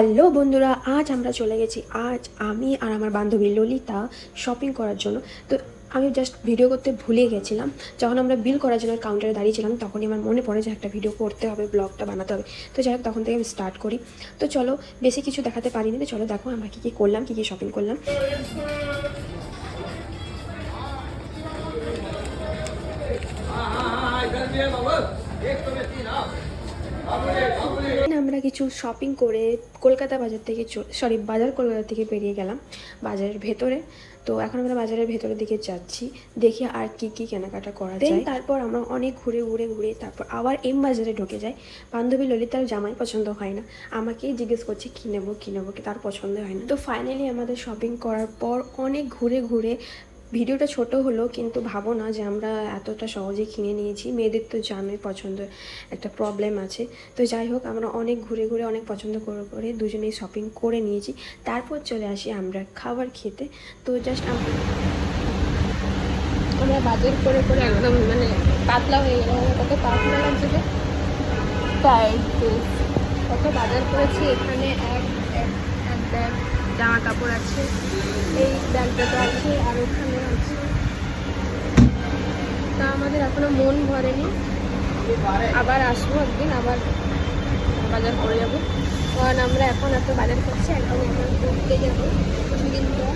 Hello বন্ধুরা, আজ আমরা চলে গেছি। আজ আমি আর আমার বান্ধবী ললিতা শপিং করার জন্য। তো আমি জাস্ট ভিডিও করতে ভুলে গেছিলাম। যখন আমরা বিল করার জন্য কাউন্টারে দাঁড়িয়েছিলাম তখনই আমার মনে পড়ে যে একটা ভিডিও করতে হবে, ব্লগটা বানাতে হবে। তো যাই হোক, তখন থেকে আমি স্টার্ট করি। তো চলো, বেশি কিছু দেখাতে পারিনি। তো চলো দেখো আমরা কী কী করলাম, কী কী শপিং করলাম। আমরা কিছু শপিং করে কলকাতা বাজার থেকে বাজার কলকাতা থেকে বেরিয়ে গেলাম বাজারের ভেতরে। তো এখন আমরা বাজারের ভেতরের দিকে যাচ্ছি, দেখি আর কি কি কেনাকাটা করা যায়। তারপর আমরা অনেক ঘুরে তারপর আবার এম বাজারে ঢুকে যাই। বান্ধবী ললিতার জামাই পছন্দ হয় না, আমাকেই জিজ্ঞেস করছে কী নেবো কি তার পছন্দ হয় না। তো ফাইনালি আমাদের শপিং করার পর অনেক ঘুরে ভিডিওটা ছোট হলো, কিন্তু ভাবো না যে আমরা এতটা সহজে কিনে নিয়েছি। মেয়েদের তো জানোই পছন্দ একটা প্রবলেম আছে। তো যাই হোক, আমরা অনেক ঘুরে অনেক পছন্দ করে দুজনেই শপিং করে নিয়েছি। তারপর চলে আসি আমরা খাবার খেতে। তো জাস্ট আমরা বাজার করে একদম পাতলা হয়ে গেলাম। কত পাতলা লাগছে যে কত বাজার করেছি। এখানে এক ব্যাগ জামা কাপড় আছে, এই ব্যাগটাতে আছে, আর ওখানে আছে। তা আমাদের এখনো মন ভরেনি, আবার আসবো একদিন, আবার বাজার করে যাবো। কারণ আমরা এখন এত বাজার করছি, একদম এখন ঘুরতে যাবো কিছুদিন পর।